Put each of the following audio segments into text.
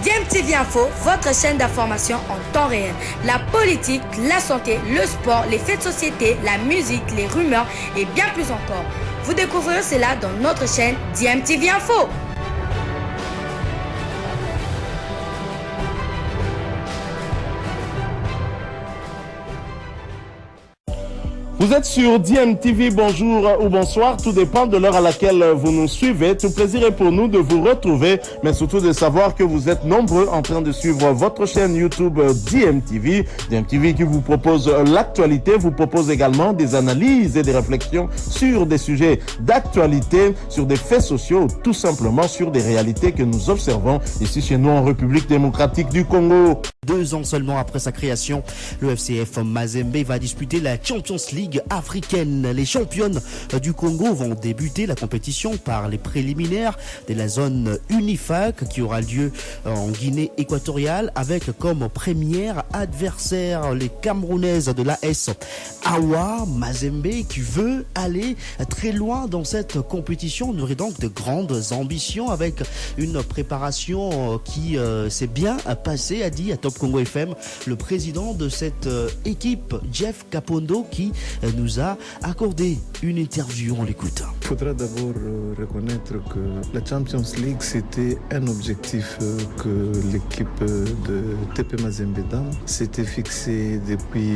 DMTV Info, votre chaîne d'information en temps réel. La politique, la santé, le sport, les faits de société, la musique, les rumeurs et bien plus encore. Vous découvrirez cela dans notre chaîne DMTV Info. Vous êtes sur DMTV, bonjour ou bonsoir, tout dépend de l'heure à laquelle vous nous suivez. Tout plaisir est pour nous de vous retrouver, mais surtout de savoir que vous êtes nombreux en train de suivre votre chaîne YouTube DMTV. DMTV qui vous propose l'actualité, vous propose également des analyses et des réflexions sur des sujets d'actualité, sur des faits sociaux, tout simplement sur des réalités que nous observons ici chez nous en République démocratique du Congo. 2 ans seulement après sa création, le FCF Mazembe va disputer la Champions League africaine. Les championnes du Congo vont débuter la compétition par les préliminaires de la zone UNIFAC qui aura lieu en Guinée équatoriale avec comme première adversaire les Camerounaises de l'AS Awa. Mazembe qui veut aller très loin dans cette compétition. On aurait donc de grandes ambitions avec une préparation qui s'est bien passée, a dit à Top Congo FM le président de cette équipe, Jeff Kapondo, qui nous a accordé une interview. On l'écoute. Il faudra d'abord reconnaître que la Champions League, c'était un objectif que l'équipe de TP Mazembe Dam s'était fixé depuis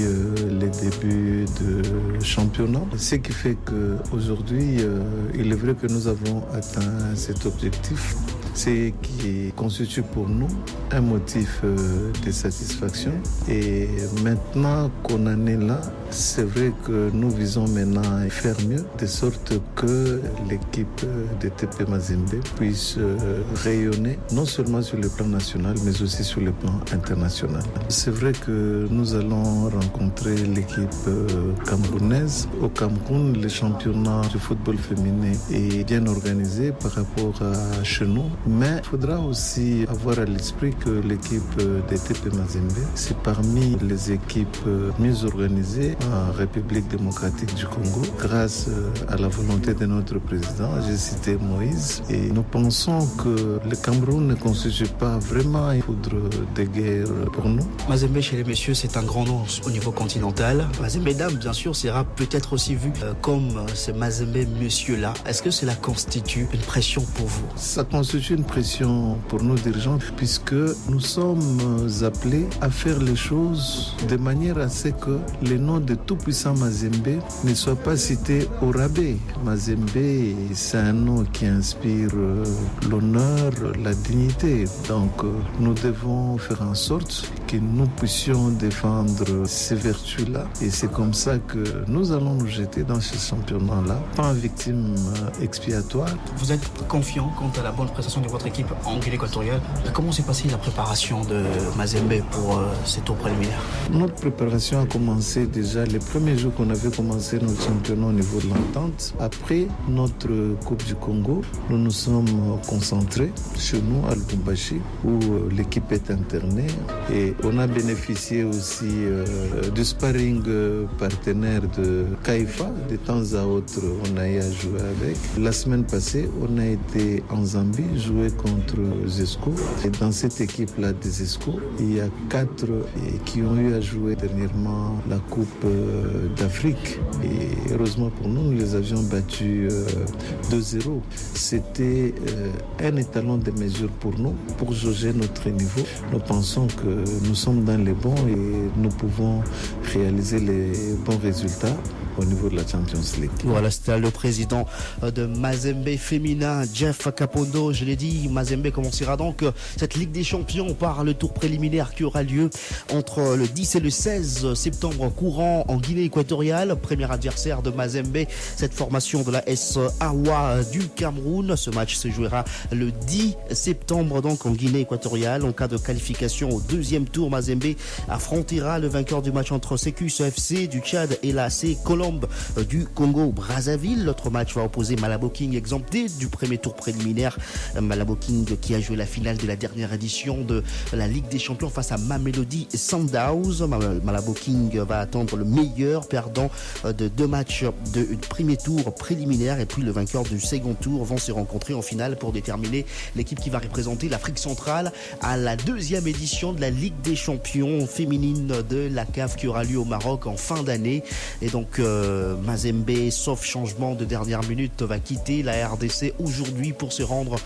les débuts de championnat. Ce qui fait qu'aujourd'hui, il est vrai que nous avons atteint cet objectif, ce qui constitue pour nous un motif de satisfaction. Et maintenant qu'on en est là, c'est vrai que nous visons maintenant à faire mieux, de sorte que l'équipe de TP Mazembe puisse rayonner non seulement sur le plan national, mais aussi sur le plan international. C'est vrai que nous allons rencontrer l'équipe camerounaise. Au Cameroun, le championnat de football féminin est bien organisé par rapport à chez nous, mais il faudra aussi avoir à l'esprit que l'équipe de TP Mazembe, c'est parmi les équipes mieux organisées en République démocratique du Congo, grâce à la volonté de notre président, j'ai cité Moïse, et nous pensons que le Cameroun ne constitue pas vraiment une foudre de guerre pour nous. Mazembe chez les messieurs, c'est un grand nom au niveau continental. Mazembe Dame, bien sûr, sera peut-être aussi vu comme ce Mazembe monsieur-là. Est-ce que cela constitue une pression pour vous? Ça constitue une pression pour nos dirigeants, puisque nous sommes appelés à faire les choses de manière à ce que les noms de tout-puissant Mazembe ne soient pas cités au rabais. Mazembe, c'est un nom qui inspire l'honneur, la dignité. Donc, nous devons faire en sorte que nous puissions défendre ces vertus-là. Et c'est comme ça que nous allons nous jeter dans ce championnat-là, pas en victime expiatoire. Vous êtes confiant quant à la bonne prestation de votre équipe en Guinée équatoriale. Comment s'est passée la préparation de Mazembe pour ces tours préliminaires? Notre préparation a commencé déjà les premiers jours qu'on avait commencé notre championnat au niveau de l'entente. Après notre Coupe du Congo, nous nous sommes concentrés chez nous à Lubumbashi où l'équipe est internée et on a bénéficié aussi du sparring partenaire de Kaifa. De temps à autre, on a eu à jouer avec. La semaine passée, on a été en Zambie jouer contre Zesco. Et dans cette équipe-là de Zesco, il y a 4 qui ont eu à jouer dernièrement la Coupe d'Afrique. Et heureusement pour nous, nous les avions battus 2-0. C'était un étalon de mesure pour nous, pour jauger notre niveau. Nous pensons que nous sommes dans les bons et nous pouvons réaliser les bons résultats au niveau de la Champions League. Voilà, c'était le président de Mazembe féminin, Jeff Kapondo. Je l'ai dit, Mazembe commencera donc cette Ligue des Champions par le tour préliminaire qui aura lieu entre le 10 et le 16 septembre courant en Guinée équatoriale. Premier adversaire de Mazembe, cette formation de la S Awa du Cameroun. Ce match se jouera le 10 septembre donc en Guinée équatoriale. En cas de qualification au deuxième tour, Mazembe affrontera le vainqueur du match entre Sécus FC du Tchad et la C Colombe Colombe du Congo-Brazzaville. L'autre match va opposer Malabo King, exempté du premier tour préliminaire. Malabo King qui a joué la finale de la dernière édition de la Ligue des Champions face à Mamelodi Sundowns. Malabo King va attendre le meilleur perdant de 2 matchs de premier tour préliminaire, et puis le vainqueur du second tour vont se rencontrer en finale pour déterminer l'équipe qui va représenter l'Afrique centrale à la 2e édition de la Ligue des Champions féminine de la CAF qui aura lieu au Maroc en fin d'année. Et donc Mazembe, sauf changement de dernière minute, va quitter la RDC aujourd'hui pour se rendre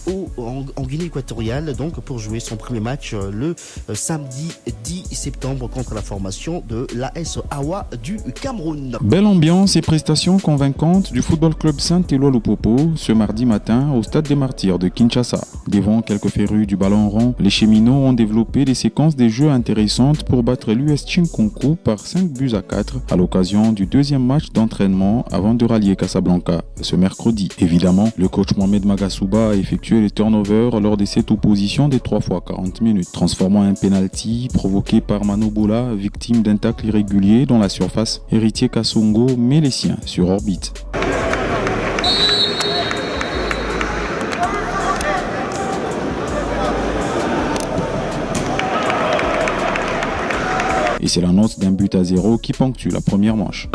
en Guinée équatoriale, donc pour jouer son premier match le samedi 10 septembre contre la formation de l'AS Awa du Cameroun. Belle ambiance et prestations convaincantes du Football Club Saint-Éloi Lupopo ce mardi matin au Stade des Martyrs de Kinshasa. Devant quelques férus du ballon rond, les cheminots ont développé des séquences de jeux intéressantes pour battre l'US Chinkonku par 5-4 à l'occasion du 2e match d'entraînement avant de rallier Casablanca ce mercredi. Évidemment, le coach Mohamed Magasuba a effectué les turnovers lors de cette opposition des 3 fois 40 minutes, transformant un penalty provoqué par Manobola, victime d'un tacle irrégulier dans la surface. Héritier Kassongo met les siens sur orbite. Et c'est l'annonce d'un but à 0 qui ponctue la première manche.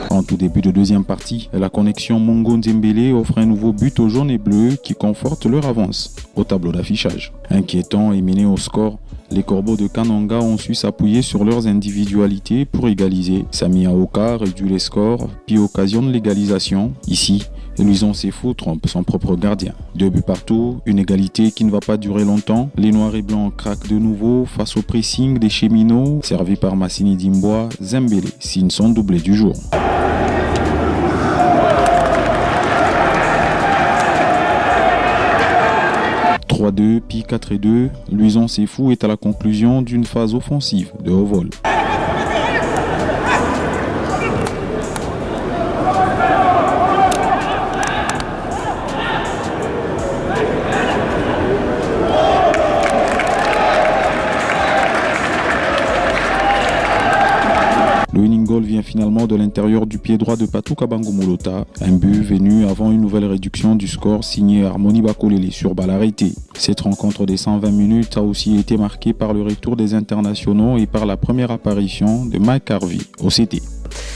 En tout début de deuxième partie, la connexion Mongo-Nzembele offre un nouveau but aux jaunes et bleus qui conforte leur avance au tableau d'affichage. Inquiétant et mené au score, les Corbeaux de Kananga ont su s'appuyer sur leurs individualités pour égaliser. Sami Aoka réduit les scores puis occasionne l'égalisation. Ici, Luison Sefou trompe son propre gardien. 2 buts partout, une égalité qui ne va pas durer longtemps. Les Noirs et Blancs craquent de nouveau face au pressing des cheminots. Servi par Massini Dimbois, Zembele signe son doublé du jour. « 3-2, puis 4-2, Luison Sefou est à la conclusion d'une phase offensive de haut vol. Le winning goal vient finalement de l'intérieur du pied droit de Patou Kabango Molota, un but venu avant une nouvelle réduction du score signé Harmonie Bakolele sur balle arrêtée. Cette rencontre des 120 minutes a aussi été marquée par le retour des internationaux et par la première apparition de Mike Harvey au CT.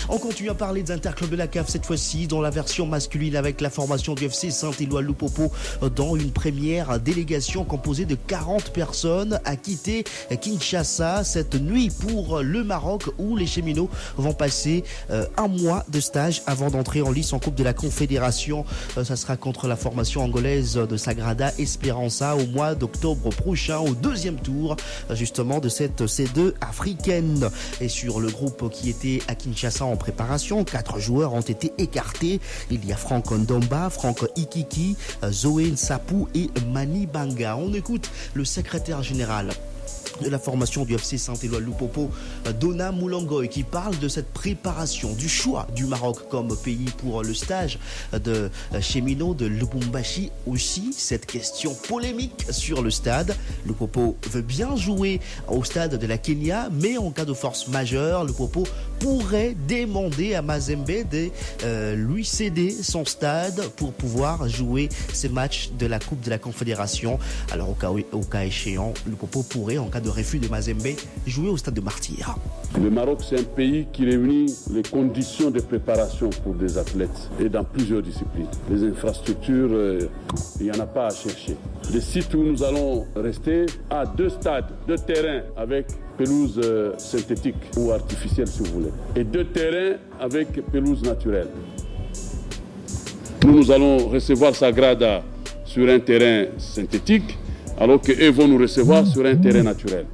On continue à parler des interclubs de la CAF cette fois-ci dans la version masculine avec la formation du FC Saint-Éloi Lupopo dans une première délégation composée de 40 personnes a quitté Kinshasa cette nuit pour le Maroc où les cheminots vont passer un mois de stage avant d'entrer en lice en Coupe de la Confédération. Ça sera contre la formation angolaise de Sagrada Esperança au mois d'octobre prochain au 2e tour justement de cette C2 africaine. Et sur le groupe qui était à Kinshasa en préparation, 4 joueurs ont été écartés. Il y a Franck Ndomba, Franck Ikiki, Zoé Nsapou et Mani Banga. On écoute le secrétaire général de la formation du FC Saint-Éloi Lupopo, Dona Moulangoy, qui parle de cette préparation, du choix du Maroc comme pays pour le stage de cheminots de Lubumbashi. Aussi, cette question polémique sur le stade. Lupopo veut bien jouer au stade de la Kenya, mais en cas de force majeure, Lupopo pourrait demander à Mazembe de lui céder son stade pour pouvoir jouer ces matchs de la Coupe de la Confédération. Alors au cas échéant, Lupopo pourrait, en cas de refus de Mazembe, jouer au stade de Martyrs. Le Maroc, c'est un pays qui réunit les conditions de préparation pour des athlètes et dans plusieurs disciplines. Les infrastructures, il n'y en a pas à chercher. Le site où nous allons rester a 2 stades, 2 terrains avec pelouse synthétique ou artificielle si vous voulez, et 2 terrains avec pelouse naturelle. Nous allons recevoir Sagrada sur un terrain synthétique, alors qu'eux vont nous recevoir sur un terrain naturel.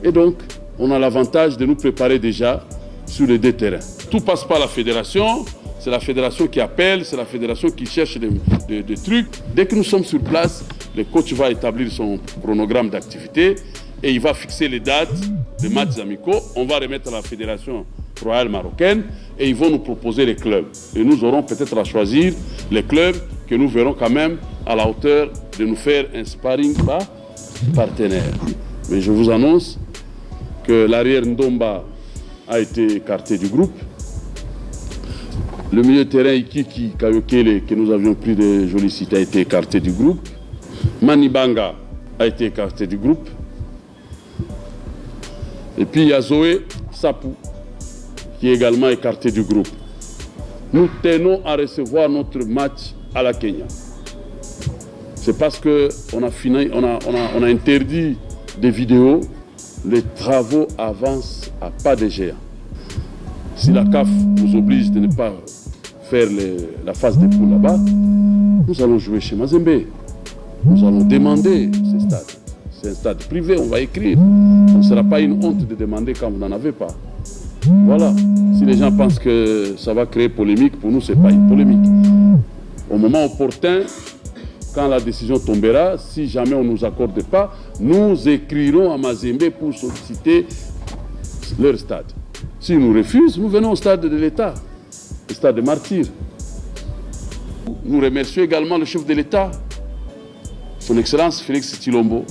Et donc, on a l'avantage de nous préparer déjà sur les 2 terrains. Tout passe par la fédération, c'est la fédération qui appelle, c'est la fédération qui cherche des trucs. Dès que nous sommes sur place, le coach va établir son chronogramme d'activité et il va fixer les dates des matchs amicaux. On va remettre à la fédération royale marocaine et ils vont nous proposer les clubs. Et nous aurons peut-être à choisir les clubs que nous verrons quand même à la hauteur de nous faire un sparring partenaire. Mais je vous annonce l'arrière Ndomba a été écarté du groupe. Le milieu de terrain Ikiki Kayokele, que nous avions pris de jolis sites, a été écarté du groupe. Manibanga a été écarté du groupe. Et puis il y a Zoé Sapou, qui est également écarté du groupe. Nous tenons à recevoir notre match à la Kenya. C'est parce qu'on a interdit des vidéos, les travaux avancent à pas de géant. Si la CAF nous oblige de ne pas faire la phase des poules là-bas, nous allons jouer chez Mazembe. Nous allons demander ce stade. C'est un stade privé, on va écrire. Ce ne sera pas une honte de demander quand vous n'en avez pas. Voilà. Si les gens pensent que ça va créer polémique, pour nous, ce n'est pas une polémique. Au moment opportun, quand la décision tombera, si jamais on ne nous accorde pas, nous écrirons à Mazembe pour solliciter leur stade. S'ils nous refusent, nous venons au stade de l'État, le stade de Martyrs. Nous remercions également le chef de l'État, son Excellence Félix Tshilombo,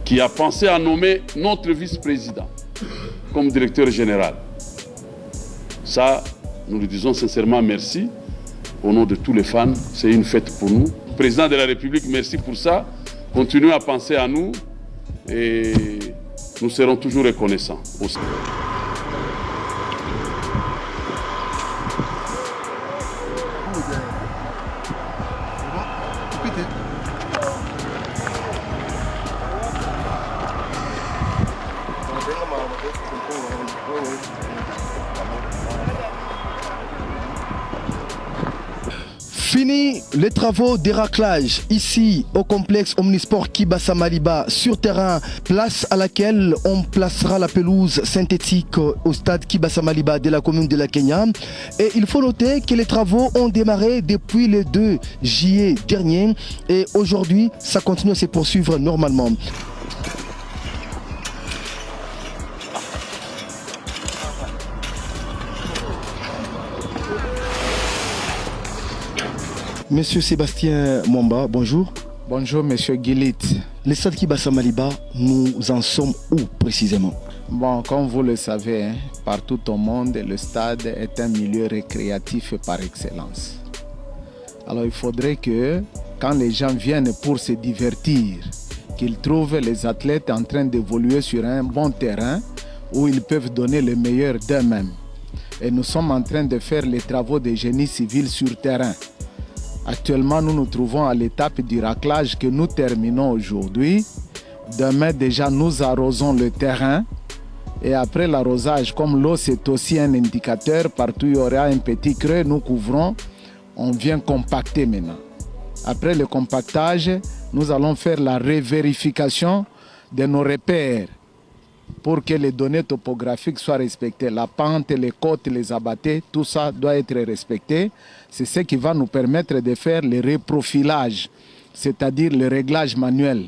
qui a pensé à nommer notre vice-président comme directeur général. Ça, nous lui disons sincèrement merci au nom de tous les fans. C'est une fête pour nous. Président de la République, merci pour ça. Continuez à penser à nous et nous serons toujours reconnaissants aussi. Fini les travaux de raclage ici au complexe Omnisport Kibasa Maliba sur terrain, place à laquelle on placera la pelouse synthétique au stade Kibasa Maliba de la commune de la Kenya. Et il faut noter que les travaux ont démarré depuis le 2 juillet dernier et aujourd'hui ça continue à se poursuivre normalement. Monsieur Sébastien Mwamba, bonjour. Bonjour, monsieur Guilit. Le stade Kibasa Maliba, nous en sommes où précisément? Bon, comme vous le savez, partout au monde, le stade est un milieu récréatif par excellence. Alors il faudrait que, quand les gens viennent pour se divertir, qu'ils trouvent les athlètes en train d'évoluer sur un bon terrain où ils peuvent donner le meilleur d'eux-mêmes. Et nous sommes en train de faire les travaux de génie civil sur terrain. Actuellement, nous nous trouvons à l'étape du raclage que nous terminons aujourd'hui. Demain, déjà, nous arrosons le terrain. Et après l'arrosage, comme l'eau, c'est aussi un indicateur, partout il y aura un petit creux, nous couvrons. On vient compacter maintenant. Après le compactage, nous allons faire la revérification de nos repères pour que les données topographiques soient respectées. La pente, les côtes, les abattés, tout ça doit être respecté. C'est ce qui va nous permettre de faire le reprofilage, c'est-à-dire le réglage manuel.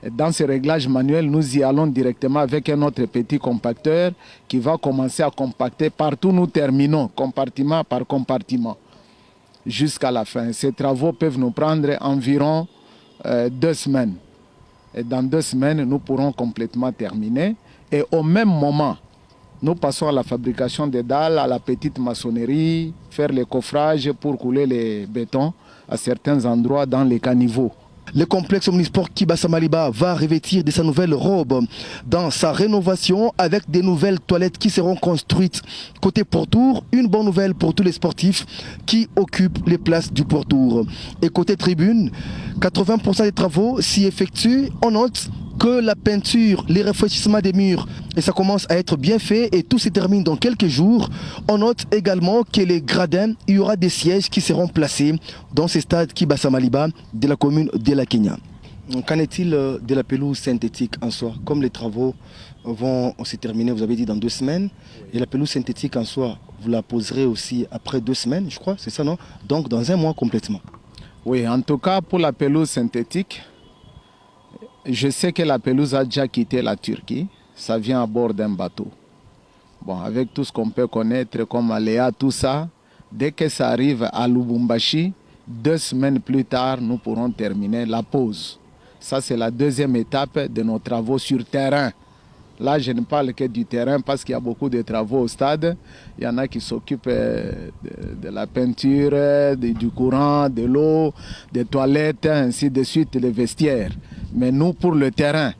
Et dans ce réglage manuel, nous y allons directement avec un autre petit compacteur qui va commencer à compacter partout. Nous terminons compartiment par compartiment jusqu'à la fin. Ces travaux peuvent nous prendre environ 2 semaines. Et dans 2 semaines, nous pourrons complètement terminer. Et au même moment, nous passons à la fabrication des dalles, à la petite maçonnerie, faire les coffrages pour couler les bétons à certains endroits dans les caniveaux. Le complexe Omnisport Kibasa Maliba va revêtir de sa nouvelle robe dans sa rénovation avec des nouvelles toilettes qui seront construites côté pourtour. Une bonne nouvelle pour tous les sportifs qui occupent les places du pourtour. Et côté tribune, 80% des travaux s'y effectuent. On note que la peinture, les rafraîchissements des murs, et ça commence à être bien fait et tout se termine dans quelques jours. On note également que les gradins, il y aura des sièges qui seront placés dans ces stades Kibasa Maliba de la commune de la Kenya. Qu'en est-il de la pelouse synthétique en soi? Comme les travaux vont se terminer, vous avez dit dans 2 semaines, et la pelouse synthétique en soi, vous la poserez aussi après 2 semaines, je crois, c'est ça, non? Donc dans 1 mois complètement. Oui, en tout cas pour la pelouse synthétique, je sais que la pelouse a déjà quitté la Turquie. Ça vient à bord d'un bateau. Bon, avec tout ce qu'on peut connaître comme aléa, tout ça, dès que ça arrive à Lubumbashi, 2 semaines plus tard, nous pourrons terminer la pose. Ça, c'est la 2e étape de nos travaux sur terrain. Là, je ne parle que du terrain parce qu'il y a beaucoup de travaux au stade. Il y en a qui s'occupent de la peinture, du courant, de l'eau, des toilettes, ainsi de suite, les vestiaires. Mais nous, pour le terrain,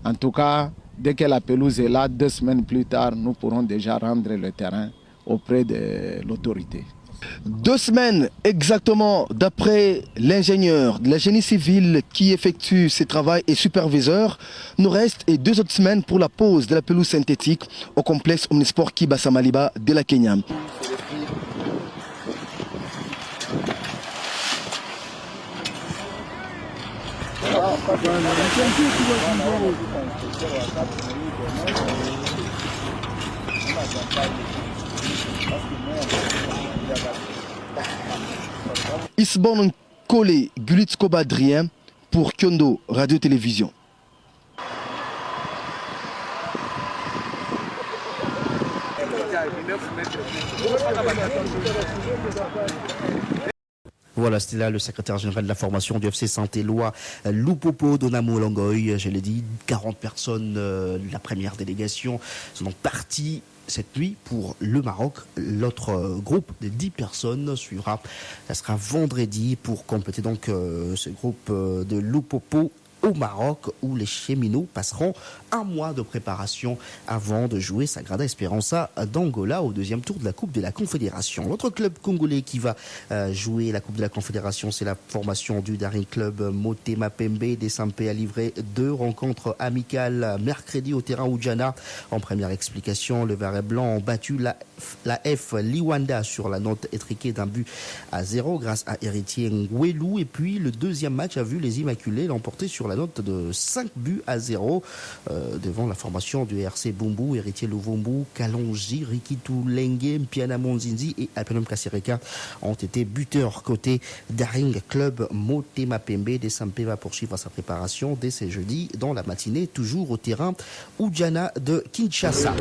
en tout cas, dès que la pelouse est là, 2 semaines plus tard, nous pourrons déjà rendre le terrain auprès de l'autorité. 2 semaines exactement, d'après l'ingénieur de la génie civil qui effectue ce travail et superviseur. Nous reste 2 autres semaines pour la pose de la pelouse synthétique au complexe Omnisport Kibasa Maliba de la Kenya. Isbon Kole Gulitsko Badrien pour Kyondo Radio-Télévision. Voilà, c'était là le secrétaire général de la formation du FC Saint-Éloi, Lupopo Donamo Longoy. Je l'ai dit, 40 personnes, la première délégation, sont donc partis cette nuit pour le Maroc. L'autre groupe de 10 personnes suivra. Ça sera vendredi pour compléter donc ce groupe de Lupopo au Maroc, où les cheminots passeront 1 mois de préparation avant de jouer Sagrada Esperança d'Angola au 2e tour de la Coupe de la Confédération. L'autre club congolais qui va jouer la Coupe de la Confédération, c'est la formation du Daring Club Motema Pembe. Desampé a livré 2 rencontres amicales mercredi au terrain Oudjana. En première explication, le vert et blanc ont battu la F Liwanda sur la note étriquée d'1-0 grâce à Héritier Ngwelou. Et puis le 2e match a vu les Immaculés l'emporter sur la note de 5-0 devant la formation du RC Bumbu. Héritier Luvumbu, Kalonji, Rikitu Lenge, Mpiana Monzinzi et Alpenom Kasireka ont été buteurs côté Daring Club Motema Pembe. Desampé va poursuivre sa préparation dès ce jeudi dans la matinée, toujours au terrain Oudjana de Kinshasa.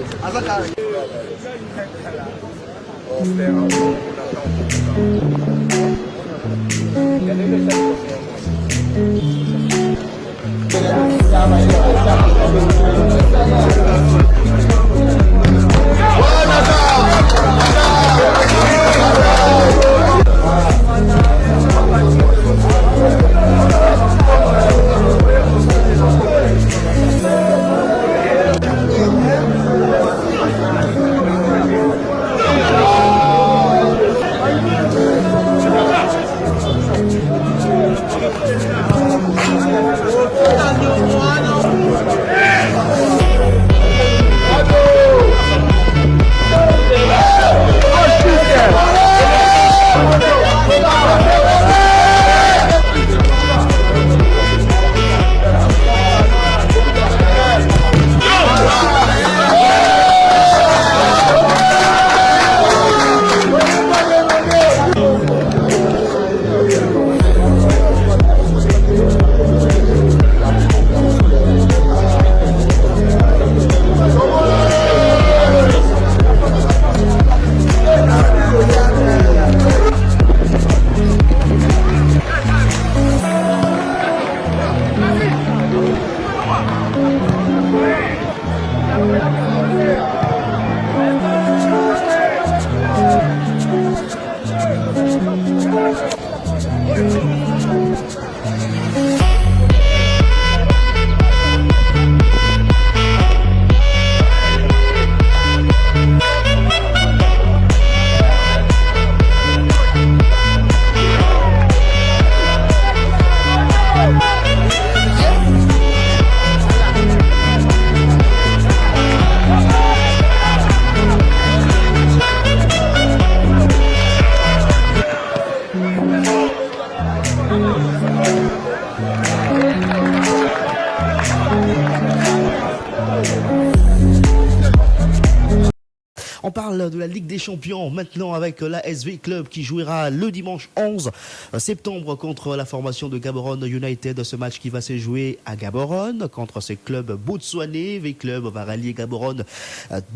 parle de la Ligue des Champions maintenant avec la SV Club qui jouera le dimanche 11 septembre contre la formation de Gaborone United. Ce match qui va se jouer à Gaborone contre ce club botswanais. SV Club va rallier Gaborone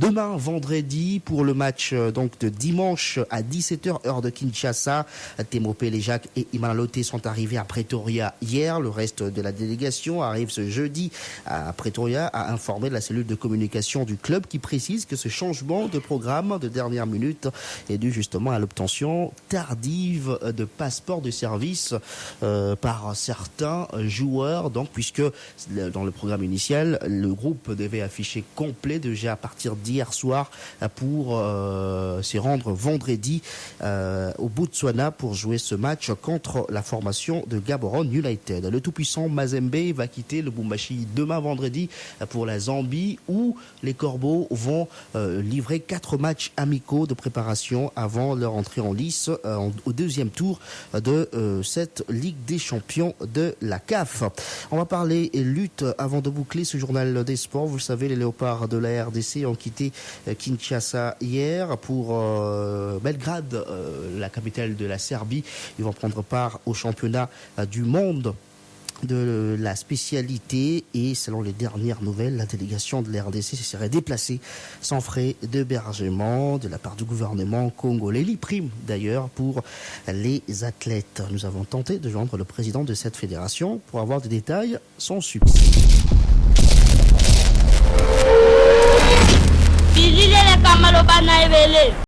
demain vendredi pour le match donc de dimanche à 17h heure de Kinshasa. Temo Péléjac et Imanalote sont arrivés à Pretoria hier. Le reste de la délégation arrive ce jeudi à Pretoria, a informé la cellule de communication du club qui précise que ce changement de programme de dernière minute est dû justement à l'obtention tardive de passeports de service par certains joueurs. Donc, puisque dans le programme initial, le groupe devait afficher complet déjà à partir d'hier soir pour se rendre vendredi au Botswana pour jouer ce match contre la formation de Gaborone United. Le tout-puissant Mazembe va quitter le Lubumbashi demain vendredi pour la Zambie où les Corbeaux vont livrer 4 matchs amicaux de préparation avant leur entrée en lice au deuxième tour de cette Ligue des Champions de la CAF. On va parler lutte avant de boucler ce journal des sports. Vous le savez, les Léopards de la RDC ont quitté Kinshasa hier pour Belgrade, la capitale de la Serbie. Ils vont prendre part au championnat du monde de la spécialité et selon les dernières nouvelles, la délégation de la RDC se serait déplacée sans frais d'hébergement de la part du gouvernement congolais. L'IPRIM d'ailleurs pour les athlètes. Nous avons tenté de joindre le président de cette fédération pour avoir des détails sans succès. Bilile le Kamalobana Evele.